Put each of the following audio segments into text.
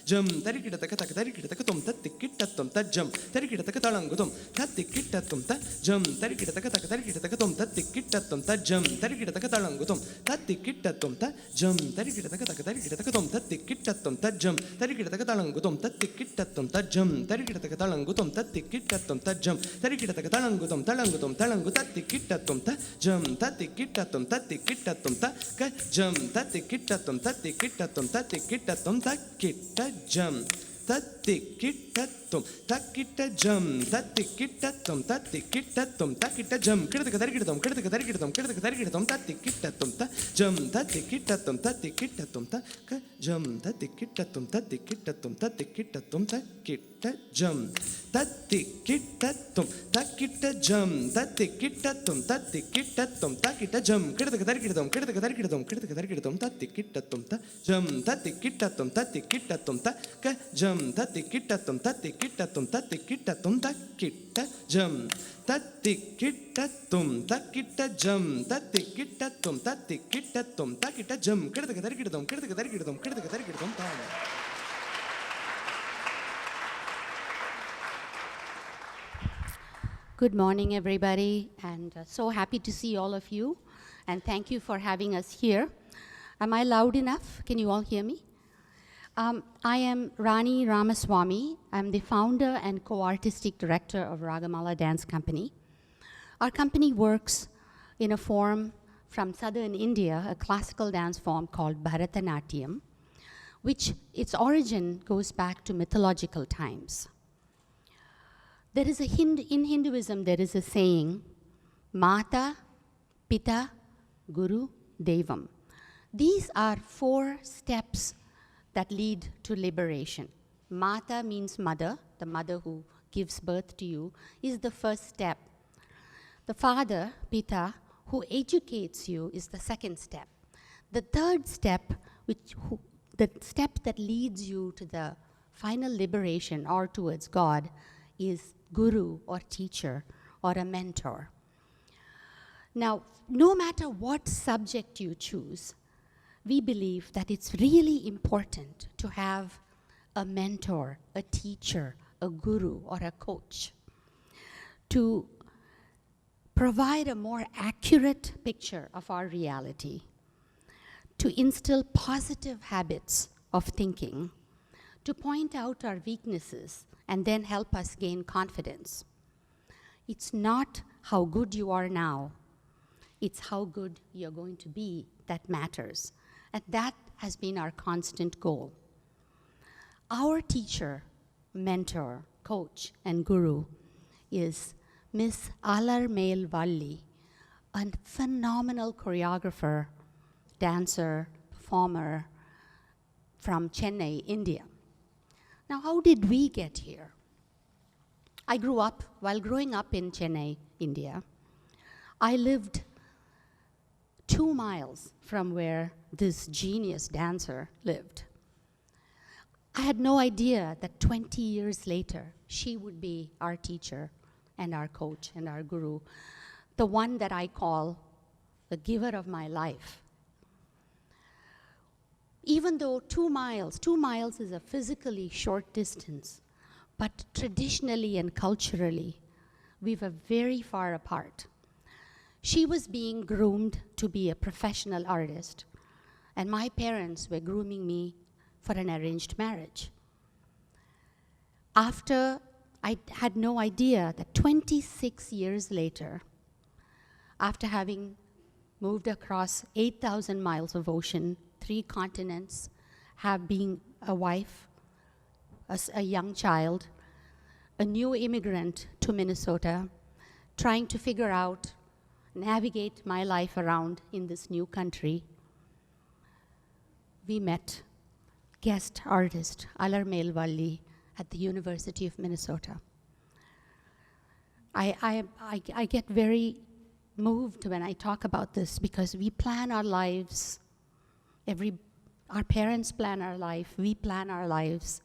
jum tarikitaka tak tarikitaka tum tatikitatum ta jum tarikitaka talangutum tatikitatum ta jum tarikitaka tak tarikitaka tum tatikitatum ta jum tarikitaka talangutum tatikitatum ta jum tarikitaka tak tarikitaka tum tatikitatum ta jum tarikitaka talangutum tatikitatum ta jum tarikitaka talangutum tatikitatum ta jum tarikitaka talangutum talangutum talangu tatikitatum ta jum tatikitatum tatikitatum ta ka jum tatikitatum tatikitatum tatikitatum takita jum tatikitatum takita jum tatikitatum tatikitatum takita jum kirtaka tarikitatum kirtaka tarikitatum kirtaka tarikitatum tatikitatum ta jum tatikitatum tatikitatum ta ka jum tatikitatum tatikitatum tatikitatum takita jum tatikitatum takita jum tatikitatum tatikitatum takita jum kirtaka tarikitatum kirtaka tarikitatum kirtaka tarikitatum tatikitatum ta jum tatikitatum tatikitatum ta ka jum tatikitatum tatikitatum tatikitatum takita jum tatikitatum takita jum tatikitatum tatikitatum takita jum kirtaka tarikitatum kirtaka tarikitatum kirtaka tarikitatum ta. Good morning, everybody, and so happy to see all of you, and thank you for having us here. Am I loud enough? Can you all hear me? I am Ranee Ramaswamy. I'm the founder and co-artistic director of Ragamala Dance Company. Our company works in a form from southern India, a classical dance form called Bharatanatyam, which its origin goes back to mythological times. There is in Hinduism, there is a saying, Mata, Pita, Guru, Devam. These are 4 steps that lead to liberation. Mata means mother, the mother who gives birth to you, is the first step. The father, Pita, who educates you, is the second step. The third step, the step that leads you to the final liberation or towards God, is guru or teacher or a mentor. Now, no matter what subject you choose, we believe that it's really important to have a mentor, a teacher, a guru, or a coach to provide a more accurate picture of our reality, to instill positive habits of thinking, to point out our weaknesses, and then help us gain confidence. It's not how good you are now, it's how good you're going to be that matters. And that has been our constant goal. Our teacher, mentor, coach, and guru is Miss Alarmail Valli, a phenomenal choreographer, dancer, performer from Chennai, India. Now, how did we get here? While growing up in Chennai, India, I lived 2 miles from where this genius dancer lived. I had no idea that 20 years later, she would be our teacher and our coach and our guru, the one that I call the giver of my life. Even though 2 miles is a physically short distance, but traditionally and culturally, we were very far apart. She was being groomed to be a professional artist, and my parents were grooming me for an arranged marriage. After I had no idea that 26 years later, after having moved across 8,000 miles of ocean, 3 continents, have been a wife, a young child, a new immigrant to Minnesota, trying to figure out, navigate my life around in this new country, we met guest artist Alarmail Valli at the University of Minnesota. I get very moved when I talk about this because we plan our lives. Our parents plan our life, we plan our lives,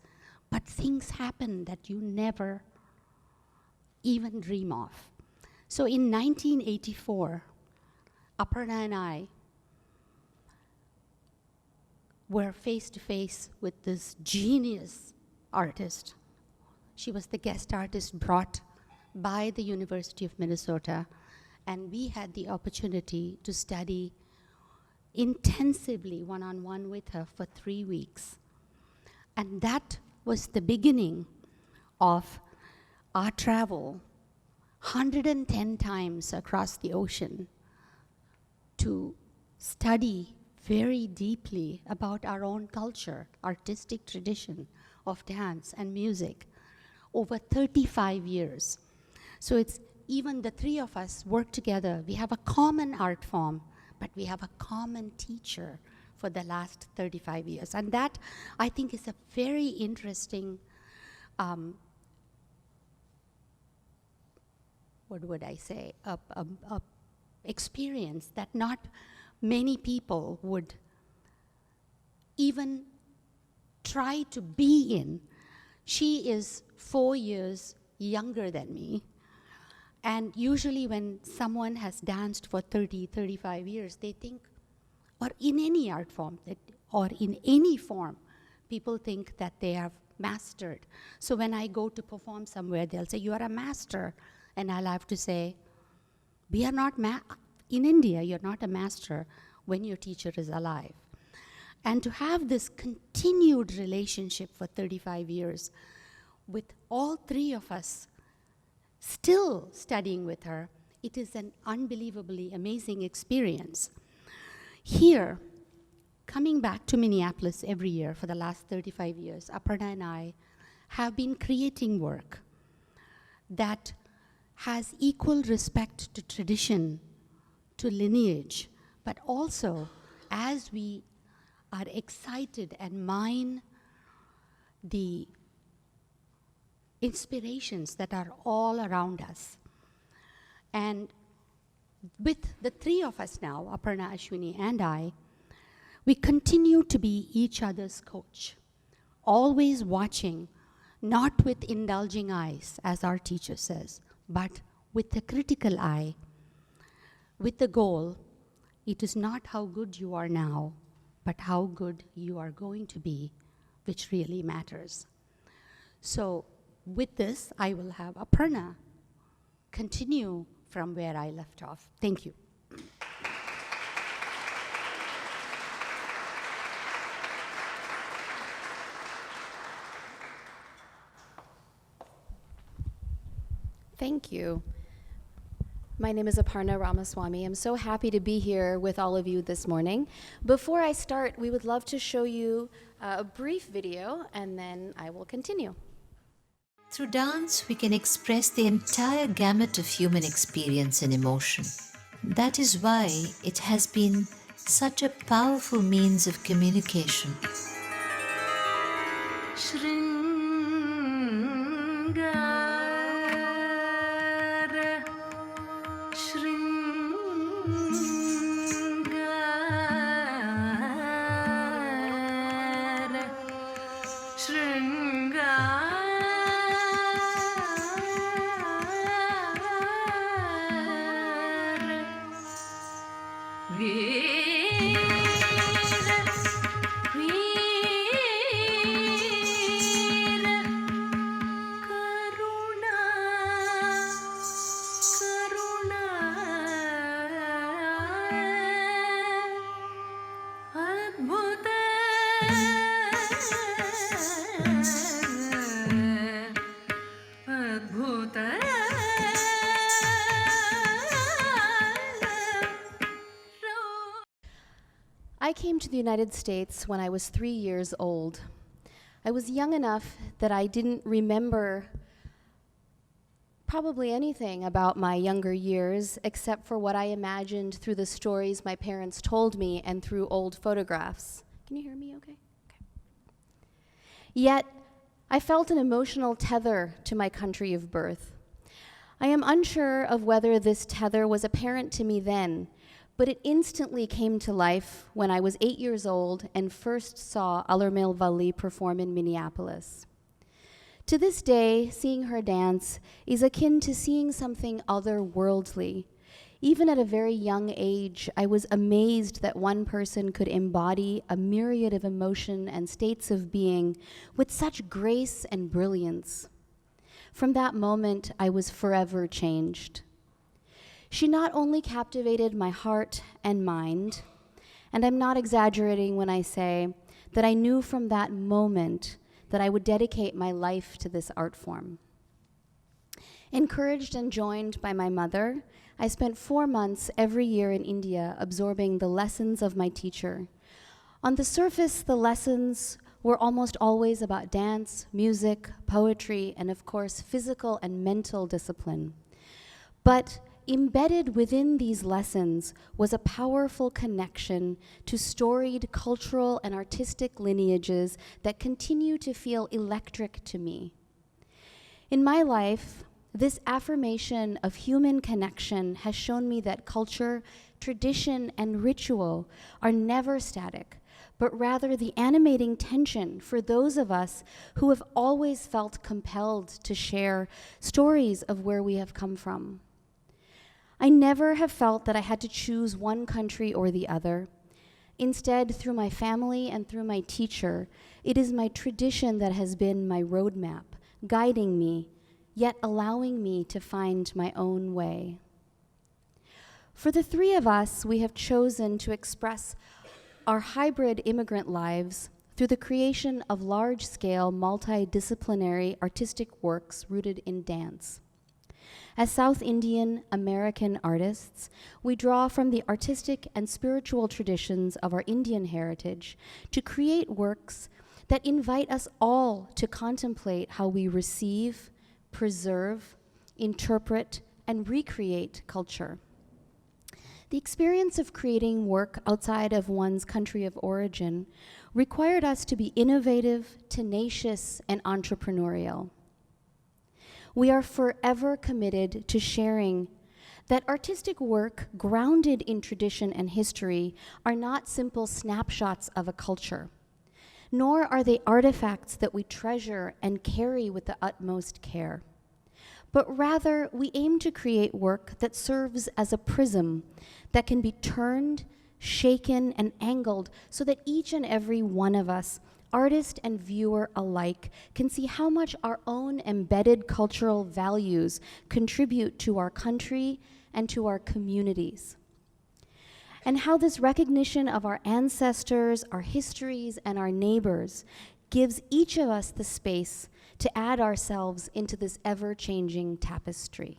but things happen that you never even dream of. So in 1984, Aparna and I were face to face with this genius artist. She was the guest artist brought by the University of Minnesota, and we had the opportunity to study intensively one-on-one with her for 3 weeks. And that was the beginning of our travel 110 times across the ocean to study very deeply about our own culture, artistic tradition of dance and music over 35 years. So it's even the three of us work together. We have a common art form, but we have a common teacher for the last 35 years. And that, I think, is a very interesting, what would I say, a experience that not many people would even try to be in. She is 4 years younger than me. And usually when someone has danced for 30, 35 years, they think, or in any art form, or in any form, people think that they have mastered. So when I go to perform somewhere, they'll say, you are a master. And I'll have to say, we are not, in India, you're not a master when your teacher is alive. And to have this continued relationship for 35 years with all three of us still studying with her, it is an unbelievably amazing experience. Here, coming back to Minneapolis every year for the last 35 years, Aparna and I have been creating work that has equal respect to tradition, to lineage, but also as we are excited and mine the inspirations that are all around us. And with the three of us now, Aparna, Ashwini, and I, we continue to be each other's coach, always watching, not with indulging eyes, as our teacher says, but with a critical eye, with the goal, it is not how good you are now, but how good you are going to be, which really matters. So with this, I will have Aparna continue from where I left off. Thank you. Thank you. My name is Aparna Ramaswamy. I'm so happy to be here with all of you this morning. Before I start, we would love to show you a brief video, and then I will continue. Through dance, we can express the entire gamut of human experience and emotion. That is why it has been such a powerful means of communication. I came to the United States when I was 3 years old. I was young enough that I didn't remember probably anything about my younger years except for what I imagined through the stories my parents told me and through old photographs. Can you hear me okay? Okay. Yet, I felt an emotional tether to my country of birth. I am unsure of whether this tether was apparent to me then, but it instantly came to life when I was 8 years old and first saw Alarmil Valli perform in Minneapolis. To this day, seeing her dance is akin to seeing something otherworldly. Even at a very young age, I was amazed that one person could embody a myriad of emotion and states of being with such grace and brilliance. From that moment, I was forever changed. She not only captivated my heart and mind, and I'm not exaggerating when I say that I knew from that moment that I would dedicate my life to this art form. Encouraged and joined by my mother, I spent 4 months every year in India absorbing the lessons of my teacher. On the surface, the lessons were almost always about dance, music, poetry, and of course, physical and mental discipline. But embedded within these lessons was a powerful connection to storied cultural and artistic lineages that continue to feel electric to me. In my life, this affirmation of human connection has shown me that culture, tradition, and ritual are never static, but rather the animating tension for those of us who have always felt compelled to share stories of where we have come from. I never have felt that I had to choose one country or the other. Instead, through my family and through my teacher, it is my tradition that has been my roadmap, guiding me, yet allowing me to find my own way. For the three of us, we have chosen to express our hybrid immigrant lives through the creation of large-scale, multidisciplinary artistic works rooted in dance. As South Indian American artists, we draw from the artistic and spiritual traditions of our Indian heritage to create works that invite us all to contemplate how we receive, preserve, interpret, and recreate culture. The experience of creating work outside of one's country of origin required us to be innovative, tenacious, and entrepreneurial. We are forever committed to sharing that artistic work grounded in tradition and history are not simple snapshots of a culture, nor are they artifacts that we treasure and carry with the utmost care. But rather, we aim to create work that serves as a prism that can be turned, shaken, and angled so that each and every one of us, artist and viewer alike, can see how much our own embedded cultural values contribute to our country and to our communities. And how this recognition of our ancestors, our histories, and our neighbors gives each of us the space to add ourselves into this ever-changing tapestry.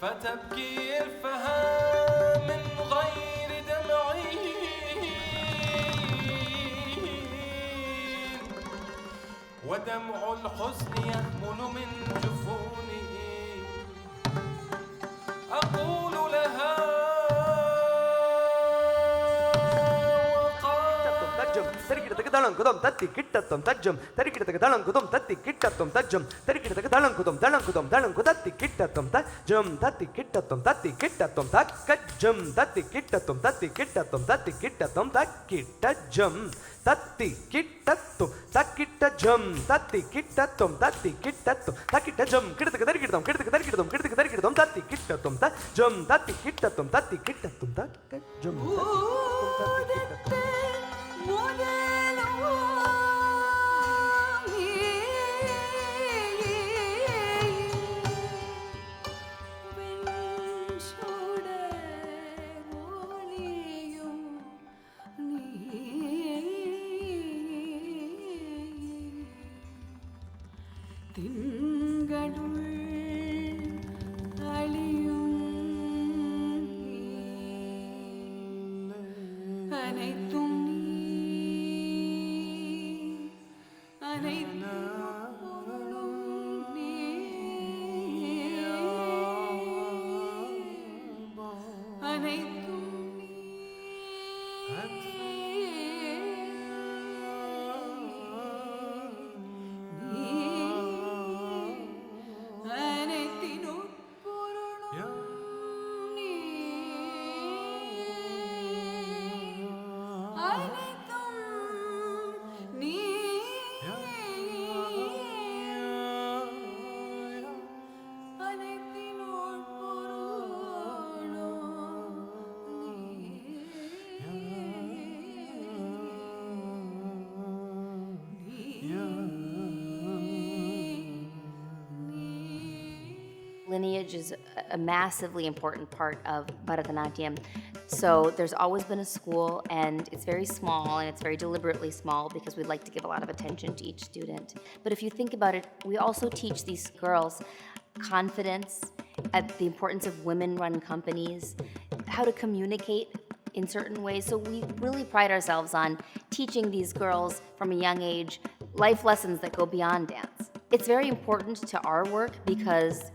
فتبكي الفهام من غير دمعين ودمع الحزن يهمل من جفوني أقول لها தளங்குதம் தத்தி கிட்டத்தும் தஜ்ஜம் தரிக்கிடத்துக்கு தளங்குதம் தத்தி கிட்டத்தும் தஜ்ஜம் தரிக்கிடத்துக்கு தளங்குதம் தளங்குதம் தளங்கு தத்தி கிட்டத்தும் தஜ்ஜம் தத்தி கிட்டத்தும் தக்கஜம் தத்தி கிட்டத்தும் தத்தி கிட்டத்தும் தக்கிட்டஜம் தத்தி கிட்டத்தும் தக்கிட்டஜம் தத்தி கிட்டத்தும் தக்கிட்டஜம் கிடத்துக்கு தரிக்கிடத்தும் தத்தி கிட்டத்தும் தஜ்ஜம் தத்தி கிட்டத்தும் தக்கிட்டத்தும் தக்கஜம் lineage is a massively important part of Bharatanatyam. So there's always been a school, and it's very small, and it's very deliberately small because we'd like to give a lot of attention to each student. But if you think about it, we also teach these girls confidence, at the importance of women-run companies, how to communicate in certain ways. So we really pride ourselves on teaching these girls from a young age life lessons that go beyond dance. It's very important to our work because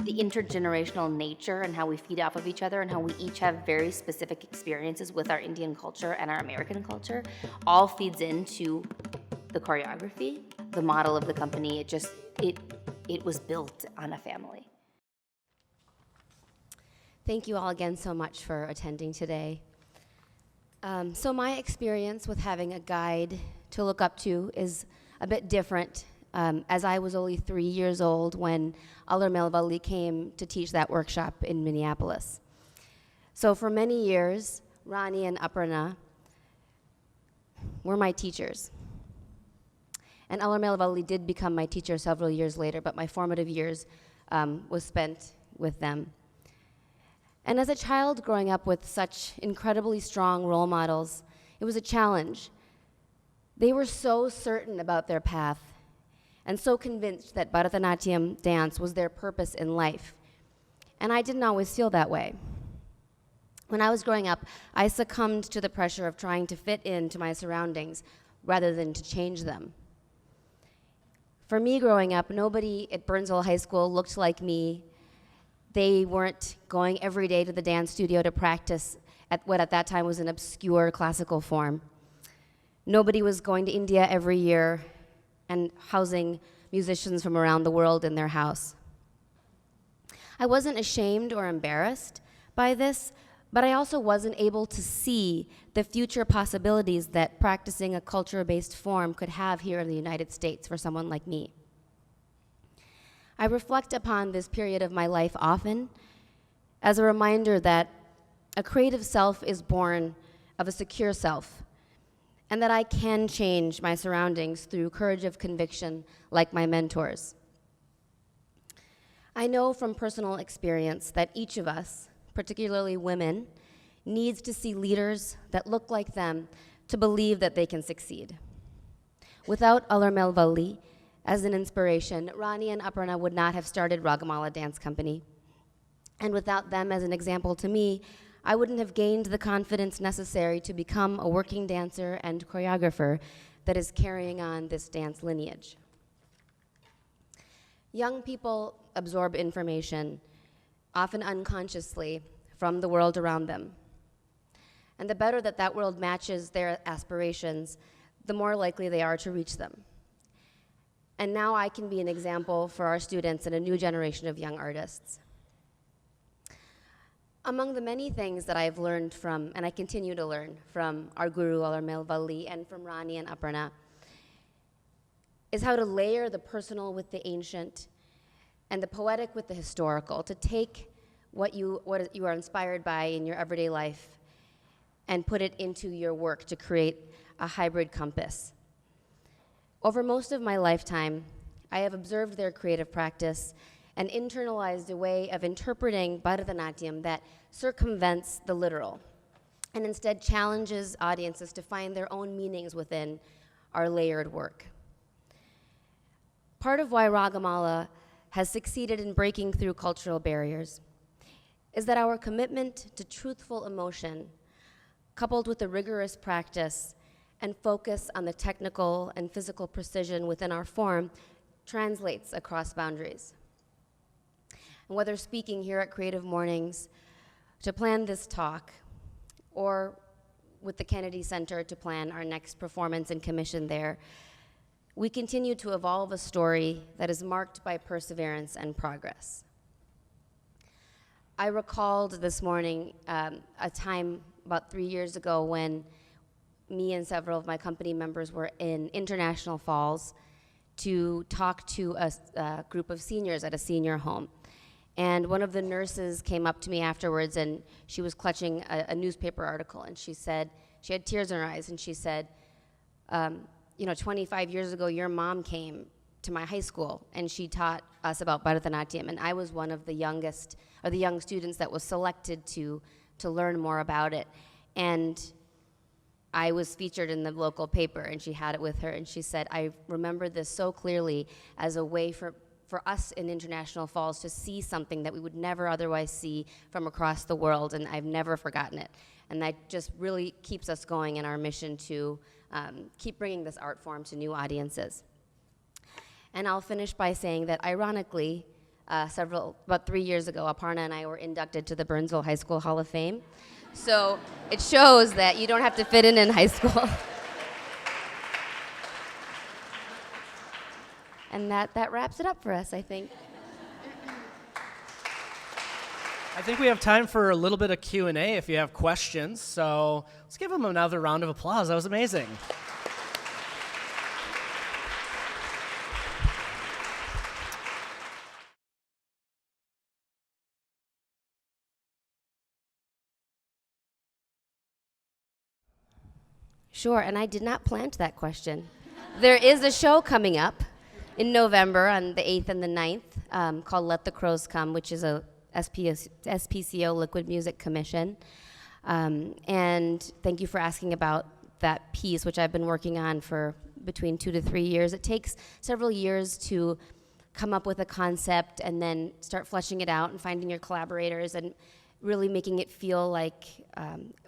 the intergenerational nature and how we feed off of each other and how we each have very specific experiences with our Indian culture and our American culture all feeds into the choreography, the model of the company. It was built on a family. Thank you all again so much for attending today. So my experience with having a guide to look up to is a bit different, as I was only 3 years old when Alar Melvalli came to teach that workshop in Minneapolis. So for many years, Ranee and Aparna were my teachers. And Alar Melvalli did become my teacher several years later, but my formative years was spent with them. And as a child growing up with such incredibly strong role models, it was a challenge. They were so certain about their path and so convinced that Bharatanatyam dance was their purpose in life. And I didn't always feel that way. When I was growing up, I succumbed to the pressure of trying to fit into my surroundings rather than to change them. For me growing up, nobody at Burnsville High School looked like me. They weren't going every day to the dance studio to practice at what at that time was an obscure classical form. Nobody was going to India every year and housing musicians from around the world in their house. I wasn't ashamed or embarrassed by this, but I also wasn't able to see the future possibilities that practicing a culture-based form could have here in the United States for someone like me. I reflect upon this period of my life often as a reminder that a creative self is born of a secure self, and that I can change my surroundings through courage of conviction like my mentors. I know from personal experience that each of us, particularly women, needs to see leaders that look like them to believe that they can succeed. Without Alar Melvalli as an inspiration, Ranee and Aparna would not have started Ragamala Dance Company. And without them as an example to me, I wouldn't have gained the confidence necessary to become a working dancer and choreographer that is carrying on this dance lineage. Young people absorb information, often unconsciously, from the world around them. And the better that that world matches their aspirations, the more likely they are to reach them. And now I can be an example for our students and a new generation of young artists. Among the many things that I've learned from, and I continue to learn from our guru, Alar Melvalli, and from Ranee and Aparna, is how to layer the personal with the ancient and the poetic with the historical, to take what you are inspired by in your everyday life and put it into your work to create a hybrid compass. Over most of my lifetime, I have observed their creative practice and internalized a way of interpreting Bharatanatyam that circumvents the literal and instead challenges audiences to find their own meanings within our layered work. Part of why Ragamala has succeeded in breaking through cultural barriers is that our commitment to truthful emotion, coupled with a rigorous practice and focus on the technical and physical precision within our form, translates across boundaries. And whether speaking here at Creative Mornings to plan this talk, or with the Kennedy Center to plan our next performance and commission there, we continue to evolve a story that is marked by perseverance and progress. I recalled this morning a time about 3 years ago when me and several of my company members were in International Falls to talk to a group of seniors at a senior home. And one of the nurses came up to me afterwards, and she was clutching a newspaper article, and she said, she had tears in her eyes, and she said, 25 years ago, your mom came to my high school, and she taught us about Bharatanatyam, and I was one of the youngest, or the young students that was selected to learn more about it. And I was featured in the local paper, and she had it with her, and she said, I remember this so clearly as a way for us in International Falls to see something that we would never otherwise see from across the world, and I've never forgotten it. And that just really keeps us going in our mission to keep bringing this art form to new audiences. And I'll finish by saying that, ironically, about 3 years ago, Aparna and I were inducted to the Burnsville High School Hall of Fame. So it shows that you don't have to fit in high school. And that wraps it up for us, I think. I think we have time for a little bit of Q&A if you have questions. So let's give them another round of applause. That was amazing. Sure, and I did not plant that question. There is a show coming up in November on the 8th and the 9th called Let the Crows Come, which is a SPCO Liquid Music Commission. And thank you for asking about that piece, which I've been working on for between 2 to 3 years. It takes several years to come up with a concept and then start fleshing it out and finding your collaborators and really making it feel like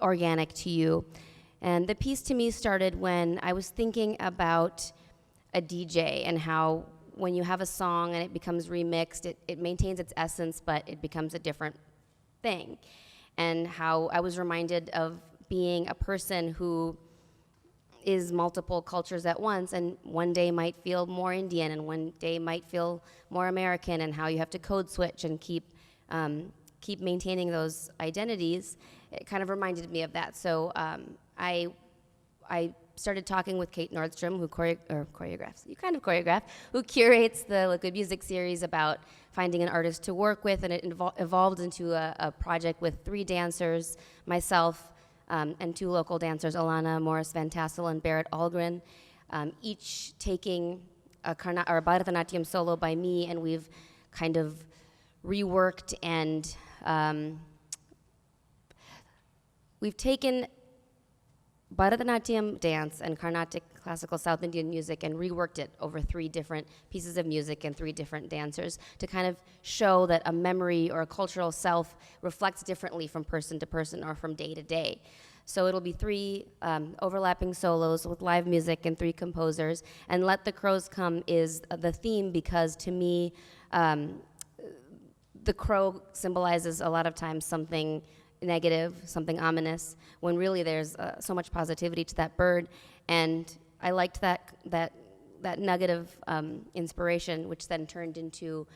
organic to you. And the piece to me started when I was thinking about a DJ and how when you have a song and it becomes remixed, it maintains its essence, but it becomes a different thing. And how I was reminded of being a person who is multiple cultures at once, and one day might feel more Indian and one day might feel more American, and how you have to code switch and keep maintaining those identities. It kind of reminded me of that. So I started talking with Kate Nordstrom, who choreographs, you kind of choreograph, who curates the Liquid Music series, about finding an artist to work with, and it evolved into a project with 3 dancers, myself, and 2 local dancers, Alana Morris Van Tassel and Barrett Algren, each taking a Bharatanatyam solo by me, and we've kind of reworked and we've taken Bharatanatyam dance and Carnatic classical South Indian music and reworked it over 3 different pieces of music and 3 different dancers to kind of show that a memory or a cultural self reflects differently from person to person or from day to day. So it'll be 3 overlapping solos with live music and 3 composers. And Let the Crows Come is the theme because, to me, the crow symbolizes a lot of times something negative, something ominous, when really there's so much positivity to that bird. And I liked that nugget of inspiration, which then turned into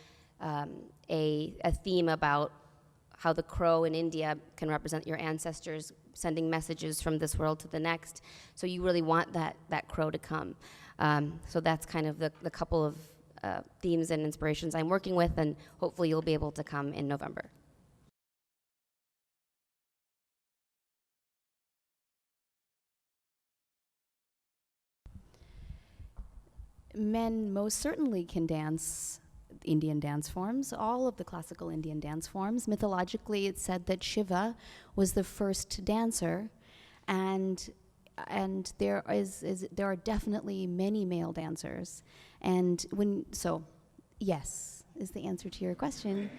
a theme about how the crow in India can represent your ancestors sending messages from this world to the next. So you really want that crow to come. So that's kind of the couple of themes and inspirations I'm working with, and hopefully you'll be able to come in November. Men most certainly can dance Indian dance forms, all of the classical Indian dance forms. Mythologically, it's said that Shiva was the first dancer, and there are definitely many male dancers. And yes is the answer to your question.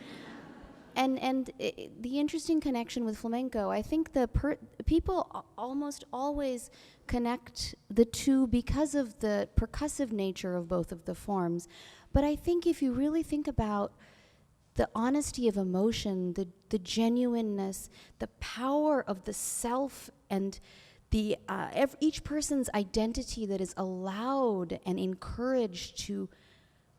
And the interesting connection with flamenco, I think people almost always connect the two because of the percussive nature of both of the forms. But I think if you really think about the honesty of emotion, the genuineness, the power of the self, and each person's identity that is allowed and encouraged to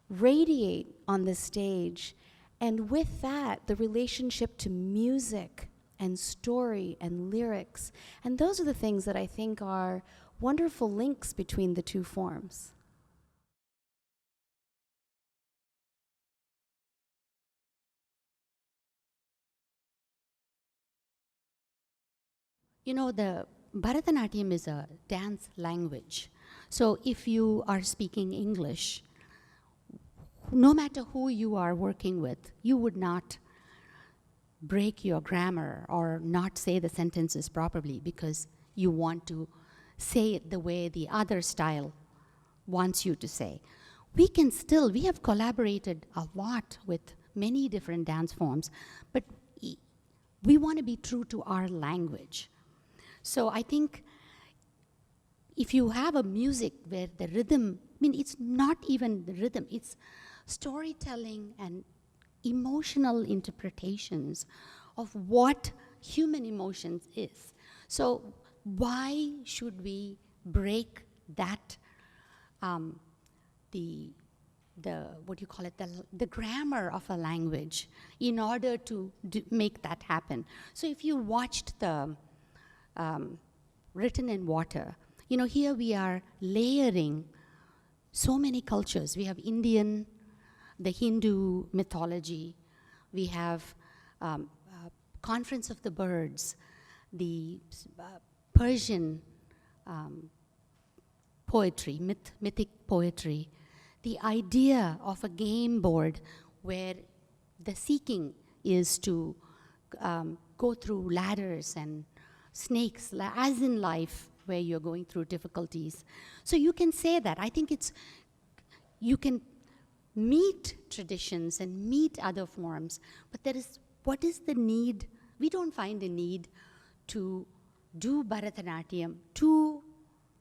radiate on the stage, and with that, the relationship to music and story and lyrics. And those are the things that I think are wonderful links between the two forms. You know, the Bharatanatyam is a dance language. So if you are speaking English, no matter who you are working with, you would not break your grammar or not say the sentences properly because you want to say it the way the other style wants you to say. We have collaborated a lot with many different dance forms, but we want to be true to our language. So I think if you have a music where the rhythm, it's not even the rhythm, it's storytelling and emotional interpretations of what human emotions is. So why should we break that, the grammar of a language in order to make that happen? So if you watched the Written in Water, here we are layering so many cultures. We have Indian, the Hindu mythology, we have Conference of the Birds, the Persian poetry, mythic poetry, the idea of a game board where the seeking is to go through ladders and snakes, as in life, where you're going through difficulties. So you can say that. I think you can meet traditions and meet other forms, but what is the need? We don't find a need to do Bharatanatyam to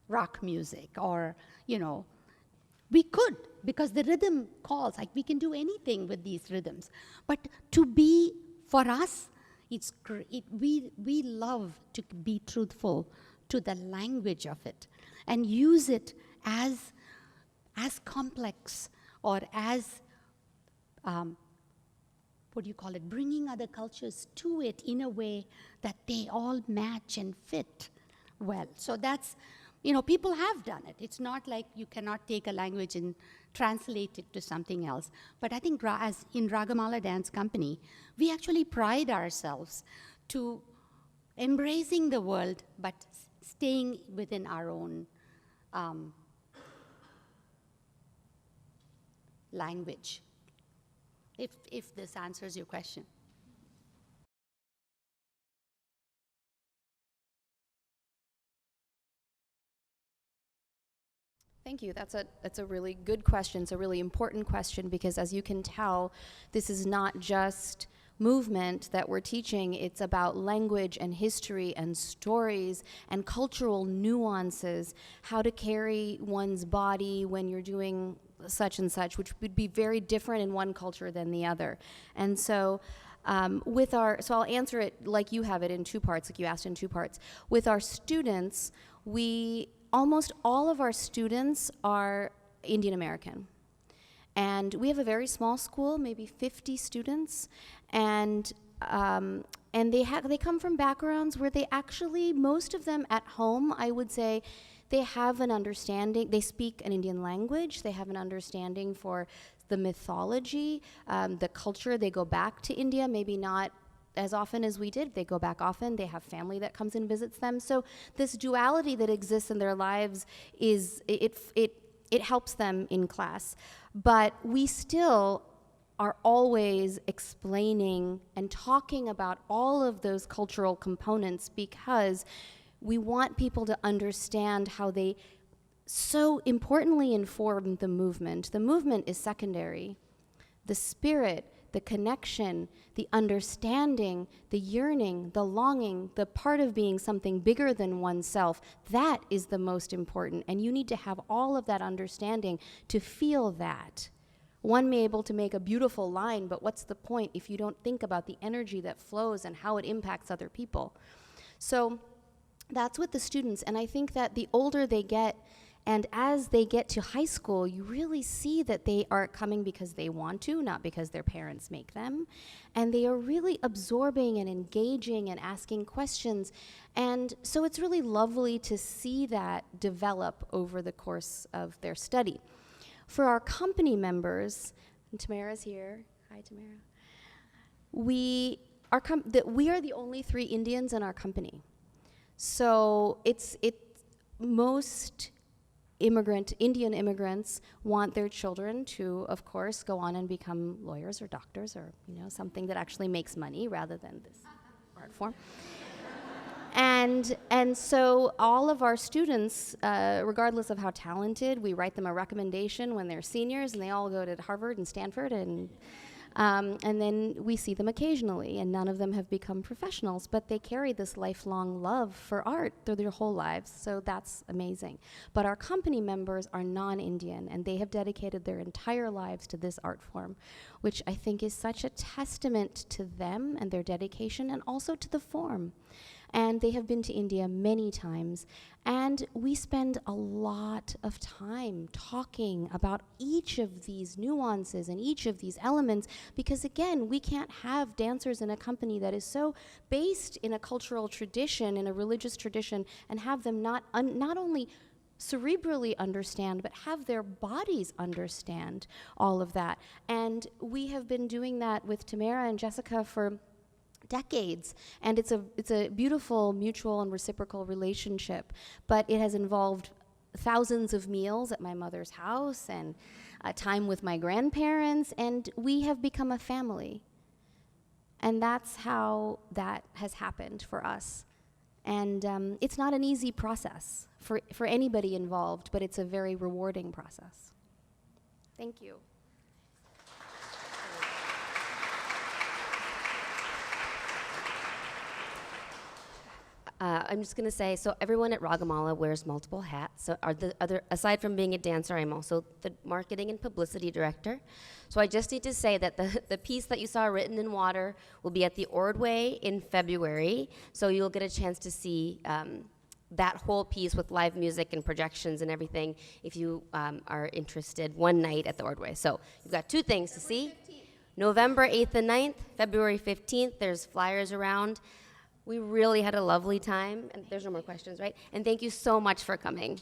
rock music, or, we could, because the rhythm calls, like we can do anything with these rhythms. But for us, we love to be truthful to the language of it and use it as complex or as, bringing other cultures to it in a way that they all match and fit well. So that's, people have done it. It's not like you cannot take a language and translate it to something else. But I think as in Ragamala Dance Company, we actually pride ourselves to embracing the world, but staying within our own language, if this answers your question. Thank you. That's a really good question. It's a really important question because, as you can tell, this is not just movement that we're teaching. It's about language and history and stories and cultural nuances, how to carry one's body when you're doing such and such, which would be very different in one culture than the other. And so so I'll answer it like you have it in two parts, like you asked in two parts. With our students, almost all of our students are Indian American. And we have a very small school, maybe 50 students, and they come from backgrounds where they actually, most of them at home, I would say, they have an understanding, they speak an Indian language, they have an understanding for the mythology, the culture. They go back to India, maybe not as often as we did. They go back often. They have family that comes and visits them. So this duality that exists in their lives it helps them in class. But we still are always explaining and talking about all of those cultural components because we want people to understand how they so importantly inform the movement. The movement is secondary. The spirit, the connection, the understanding, the yearning, the longing, the part of being something bigger than oneself, that is the most important. And you need to have all of that understanding to feel that. One may be able to make a beautiful line, but what's the point if you don't think about the energy that flows and how it impacts other people? So that's with the students. And I think that the older they get, and as they get to high school, you really see that they are coming because they want to, not because their parents make them. And they are really absorbing and engaging and asking questions. And so it's really lovely to see that develop over the course of their study. For our company members, and Tamara's here. Hi, Tamara. We are the only 3 Indians in our company. So most Indian immigrants want their children to, of course, go on and become lawyers or doctors or, something that actually makes money rather than this art form. And so all of our students, regardless of how talented, we write them a recommendation when they're seniors, and they all go to Harvard and Stanford, and then we see them occasionally, and none of them have become professionals, but they carry this lifelong love for art through their whole lives, so that's amazing. But our company members are non-Indian, and they have dedicated their entire lives to this art form, which I think is such a testament to them and their dedication, and also to the form. And they have been to India many times, and we spend a lot of time talking about each of these nuances and each of these elements, because again, we can't have dancers in a company that is so based in a cultural tradition, in a religious tradition, and have them not only cerebrally understand, but have their bodies understand all of that. And we have been doing that with Tamara and Jessica for decades, and it's a beautiful mutual and reciprocal relationship, but it has involved thousands of meals at my mother's house and time with my grandparents, and we have become a family. And that's how that has happened for us. And it's not an easy process for anybody involved, but it's a very rewarding process. Thank you. I'm just going to say, so everyone at Ragamala wears multiple hats. So aside from being a dancer, I'm also the marketing and publicity director. So I just need to say that the piece that you saw written in water will be at the Ordway in February. So you'll get a chance to see that whole piece with live music and projections and everything if you are interested one night at the Ordway. So you've got two things to see. November 8th and 9th, February 15th, there's flyers around. We really had a lovely time, and there's no more questions, right? And thank you so much for coming.